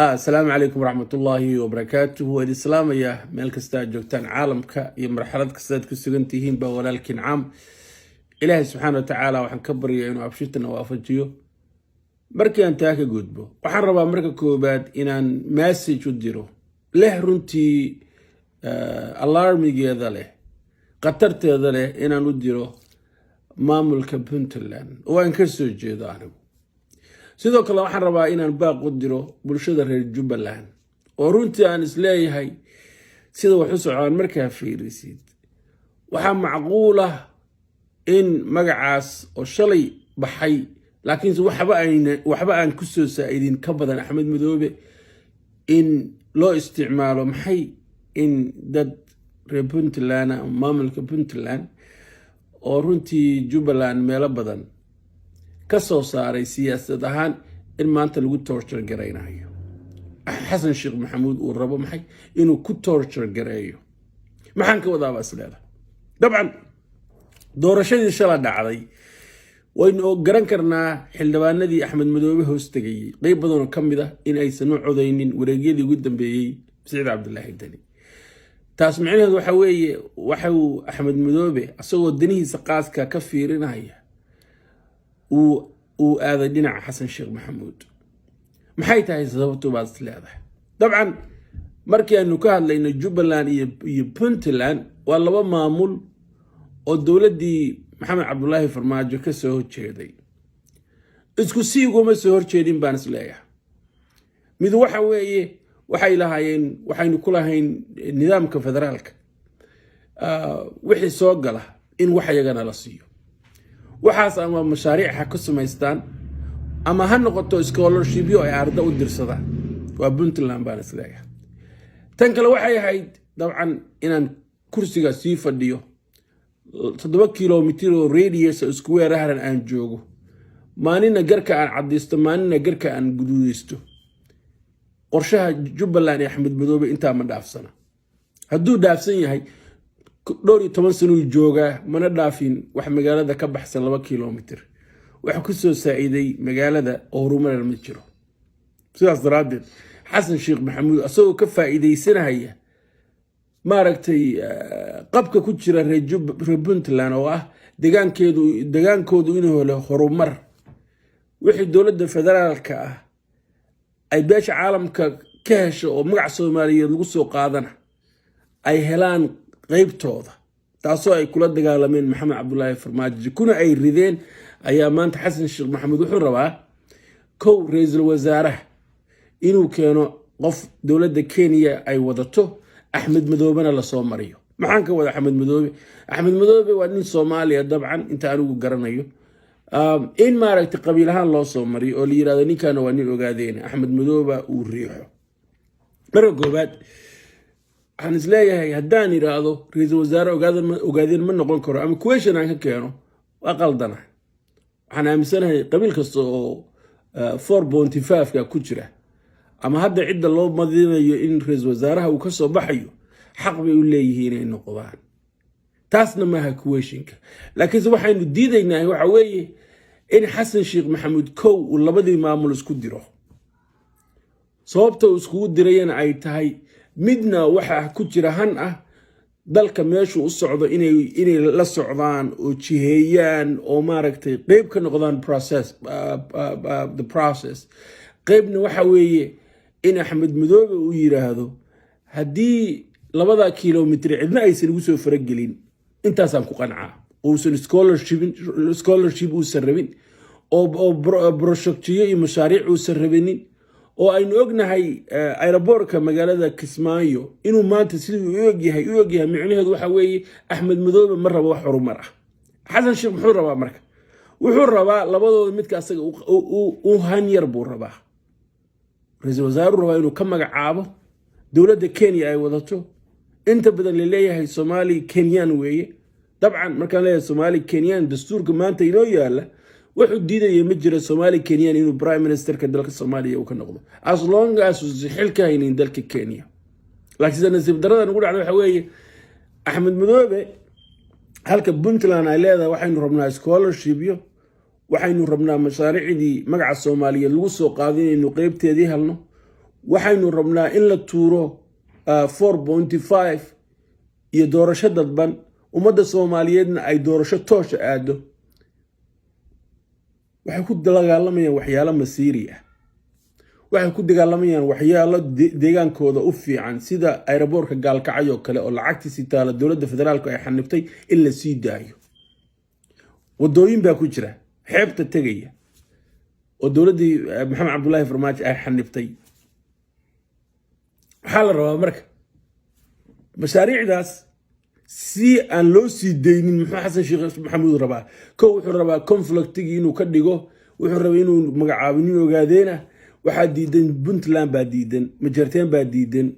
السلام عليكم ورحمة الله وبركاته. والإسلام يا ملك استاجوكتان عالمك يا مرحلة كستاد كسجنتيهين بولالكن عام إلهي سبحانه وتعالى وحن كبر إنه أبشتنا وافجيو مركي أن تاكي جودبو وحن ربا مركي كوباد إنان ماسج وديرو له رنتي الارمي جيدا له قطرت هذا له إنان وديرو مامل كبنتلان وإن كسو جيدانو sidoo kale waxaan rabaa inaan baaq u diro bulshada reer Jubbaland oo runtii aan isleeyahay sida wax u socdaan markaa fiirisid waxa macquul ah in magacaas oo shalay baxay laakiin waxba aan ku soo saaidin ka badan Axmed Madoobe in loo isticmaalo maxay in dad reer Puntland maamulka Puntland oo runtii Jubbaland meelo badan kasoo saaray siyaasad ahaan in maanta lagu torture gareynayo Xasan Sheekh Maxamuud uu rabo maxay inuu ku torture gareeyo maxaan ka wadaa basleeda dabcan doorashadii shala dhacday waynu garan karnaa xildhibaanadii Axmed Madoobe hoos tagay qayb badan oo kamid ah in aysan u codeynin wareegyadii ugu dambeeyay Saciid Cabdullaahi Dani taas macnaheedu waxa weeye waxa uu Axmed Madoobe asagoo danihiisa qaaska ka fiirinaya uu aaday dhinaca Xasan Sheekh Maxamuud maxay tahay sababtu baad leedahay dabcan markii aanu ka hadlayno Jubbaland iyo Puntland waa laba maamul oo dawladii Maxamed Cabdullaahi Farmaajo ka soo horjeeday isku siiguma soo horjeedin baan isleeyahay mid waxa weeye waxay lahaayeen waxaynu ku lahayn nidaamka federaalka wixii soo gala in wax yagana la siiyo waxaas ama mashaariic ka samaystaan ama ha noqoto scholarship ay arda u dirsadaan waa Puntland baan isleeyahay tan kale waxay ahayd dabcan inaan kursiga sii fadhiyo 7 kilomitir oo radius square ahran aan joogo maanina garka aan cadiisto maanina garka aan guduudisto qorshaha Jubbaland iyo Axmed Madoobe inta ma dhaafsana hadduu dhaafsan yahay dhowr iyo 10 sano jooga mana dhaafin wax magaalada ka baxsan 2 kilomitir wax ku soo saaciday magaalada horumar ma jiro sidaas daraaddeed Xasan Sheekh Maxamuud asagoo ka faa'iideysanaya maaragtay qabka ku jira reer Puntland oo ah degaankoodu inuu helo horumar wixii dawladda federaalka ah ay beesha caalamka ka hesho oo magac Soomaaliyeed lagu soo qaadana ay helaan qaybtooda taasoo ay kula dagaalameen Maxamed Cabdullaahi Farmaajo kuna ay rideen ayaa maanta Xasan Sheekh Maxamuud wuxuu rabaa kow ra'iisul wasaaraha inuu keeno qof dawladda Kenya ay wadato Axmed Madoobena la soo mariyo maxaan ka wada Axmed Madoobe waa nin Soomaaliya dabcan inta anigu garanayo in maaragtay qabiilahan loo soo mariyo oo la yiraahdo ninkan waa nin ogaadeen Axmed Madoobe uu riixo marka goobaad waxaan isleeyahay haddaan iraado ra'iisul wasaare ogaadeen ma noqon karo ama question aan ka keeno waa qaldana waxaan aaminsanahay qabiil kasta oo 4.5 ka ku jira ama hadda cidda loo madinayo in ra'iisul wasaaraha uu ka soo baxayo xaq bay u leeyihiin inay noqdaan taasna ma aha questionka laakiin waxaynu diidaynaa waxa weeye in Xasan Sheekh Maxamuud kow uu labadii maamul isku diro sababta uu isku dirayna ay tahay midna waxa ku jira han ah dalka meeshu u socdo inay la socdaan oo jiheeyaan oo maaragtay qayb ka noqdaan the process qaybna waxa weeye in Axmed Madoobe uu yiraahdo hadii 2 kilomitir cidna aysan ugu soo faragelin intaasaan ku qancaa oo scholarship uu sarrabin oo projectiyo iyo mashaariic uu sarrabinin oo aynu ognahay aeroportka magaalada Kismaayo inuu maanta sidii u ogyahay micnaheedu waxa weeye Axmed Madoobe ma rabo wax horumar ah Xasan Sheekh muxuu rabaa marka wuxuu rabaa labadooda midka asaga uu hanyar buu rabaa ra'iisul wasaaruhu rabaa inuu ka magacaabo dawladda Kenya ay wadato inta badan leeyahay Soomaali Kenyan weeye dabcan markaan leeyahay Soomaali Kenyan dastuurka maanta inoo yaala wuxuu diiday ma jiro Soomaali Kenyan inuu prime minister ka dalka Soomaaliya uu ka noqdo as long as uu xilka haynin dalka Kenya laakiin nasiib darada ugu dhacday waxa weeye Axmed Madoobe halka Puntland ay leedahay waxaynu rabnaa scholarship waxaynu rabnaa mashaariicdii magaca Soomaaliya lagu soo qaadin inuu qaybteedii helno waxaynu rabnaa in la tuuro 4.5 iyo doorasho dadban ummadda Soomaaliyeedna ay doorasho toos aado waxay ku dagaalamayaan waxyaalo masiiri ah waxay ku dagaalamayaan waxyaalo deegaankooda u fiican sida aeroboortka Gaalkacyo kale oo lacagtiisa taala dowladda federaalka ay xanibtay in la sii daayo wadooyin baa ku jira xeebta tagaya oo dowladii Maxamed Cabdullaahi Farmaajo ay xanibtay waxa la rabaa marka mashaariicdaas si aan loo sii deynin muxuu Xasan Sheekh Maxamuud rabaa wuxuu rabaa conflictigi inuu ka dhigo wuxuu rabaa inuu magacaabin ogaadeena waxa diidan Puntland baa diidan Majarteen baa diidan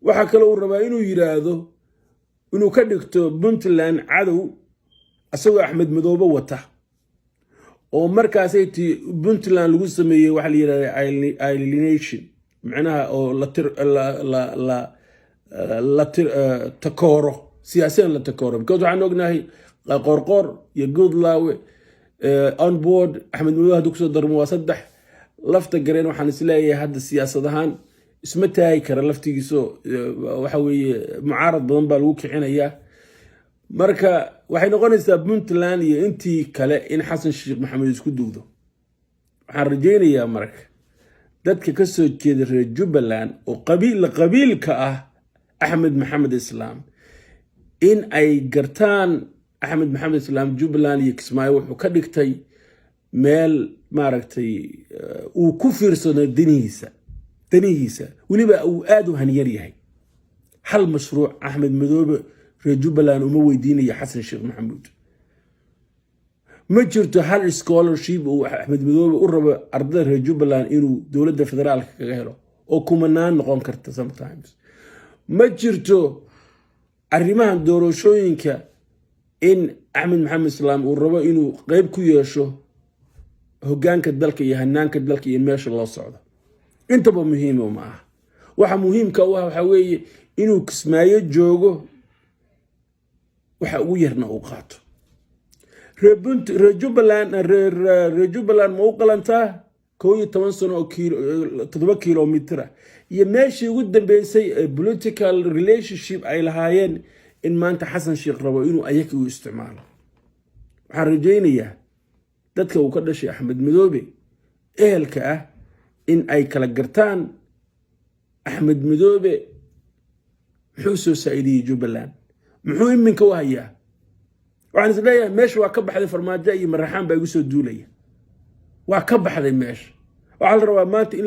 waxa kale uu rabaa inuu yiraahdo inuu ka dhigto Puntland cadow asagoo Axmed Madoobe wata oo markaas ay Puntland lagu sameeyay waxa la yiraahdo alienation macnaha oo la takooro siyaasadeed la takooro because waxaan ognahay qorqor iyo Goodlawe on board Axmed Madoobe haduu soo darmo waa 3 lafta gareen waxaan isleeyahay hadda siyaasad ahaan isma taagi kara laftigiiso waxa weeye mucaarad badan baa lagu kicinayaa marka waxay noqonaysaa Puntland iyo intii kale in Xasan Sheekh Maxamuud isku duudo waxaan rajaynayaa marka dadka ka soo jeeda reer Jubbaland oo qabiilka ah Axmed Maxamed Islaam in ay gartaan Axmed Maxamed Islaam Jubbaland iyo Kismaayo wuxuu ka dhigtay meel maaragtay uu ku fiirsado danihiisa waliba uu aad u haniyar yahay hal mashruuc Axmed Madoobe reer Jubbaland uma weydiinayo Xasan Sheekh Maxamuud ma jirto hal scholarship oo Axmed Madoobe u rabo ardayda reer Jubbaland inuu dowladda federaalka kaga helo oo kumanaan noqon karta sometimes ma jirto arrimahan doorashooyinka in Axmed Maxamed Islaam uu rabo inuu qayb ku yeesho hoggaanka dalka iyo hanaanka dalka iyo meesha loo socdo intaba muhiim ma aha waxa muhiimka waxa weeye inuu Kismaayo joogo waxa ugu yarna uu qaato reer Jubbaland ma u qalantaa 12 sano oo 7 kiiloomitir iyo meeshii ugu dambeysay political relationship ay lahaayeen in maanta Xasan Sheekh rabo inuu ayaka u isticmaalo waxaan rajaynayaa dadka uu ka dhashay Axmed Madoobe ehelka ah in ay kala gartaan Axmed Madoobe muxuu soo saacidiyay Jubbaland muxuu iminka u hayaa waxaan isleeyahay meesha waa ka baxday Farmaajo iyo Maraxaan baa igu soo duulaya waa ka baxday meesha waxa la rabaa maanta in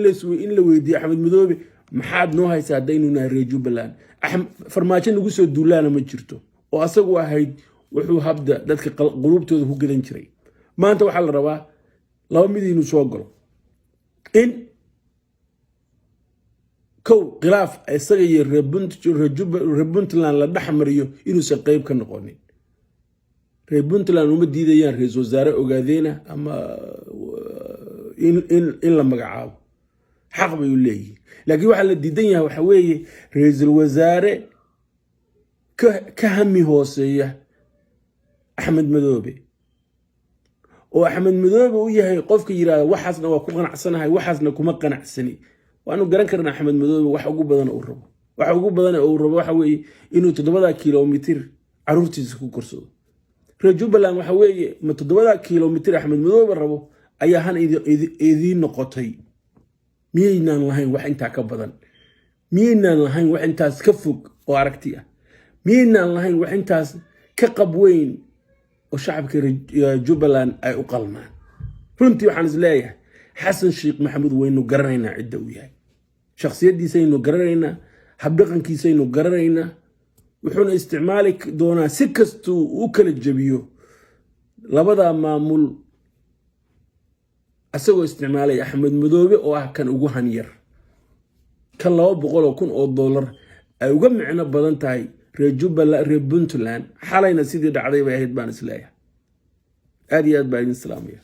la weydiiyo Axmed Madoobe maxaad noo haysaa hadaynu nahay reer Jubbaland Farmaajo nagu soo duulaana ma jirto oo asagu ahayd wuxuu habda dadka qulubtooda ku gadan jiray maanta waxa la rabaa laba mid inuu soo galo in khilaaf isaga iyo reer Puntland la dhaxmariyo inuusan qayb ka noqonin reer Puntland uma diidayaan ra'iisul wasaare ogaadeena ama in la magacaabo xaq bay u leeyihiin laakiin waxa la diidan yahay waxa weeye ra'iisul wasaare ka hami hooseeya Axmed Madoobe oo Axmed Madoobe u yahay qofka yiraahdo waxaasna waa ku qanacsanahay waxaasna kuma qanacsani waanu garan karnaa Axmed Madoobe wax ugu badan oo rabo waxa weeye inuu 7 kiiloomitir caruurtiisa ku korsado reer Jubbaland waxa weeye ma 7 kiiloomitir Axmed Madoobe rabo ayaa han idin noqotay miyaynaan lahayn wax intaa ka badan miyaynaan lahayn wax intaas ka fog oo aragti ah miyaynaan lahayn wax intaas ka qabweyn oo shacabka Jubbaland ay u qalmaan runtii waxaan isleeyahay Xasan Sheekh Maxamuud waynu garanaynaa cidda uu yahay shakhsiyadiisa aynu garanaynaa habdhaqankiisa aynu garanaynaa wuxuuna isticmaali doonaa si kastuu u kala jabiyo labada maamul asagoo isticmaalay Axmed Madoobe oo ah kan ugu hanyar kan $200,000 ay uga micno badan tahay reer Jubbaland reer Puntland xalayna sidii dhacday bay ahayd baan isleeyahay aad iyo aad baa idin salaamaya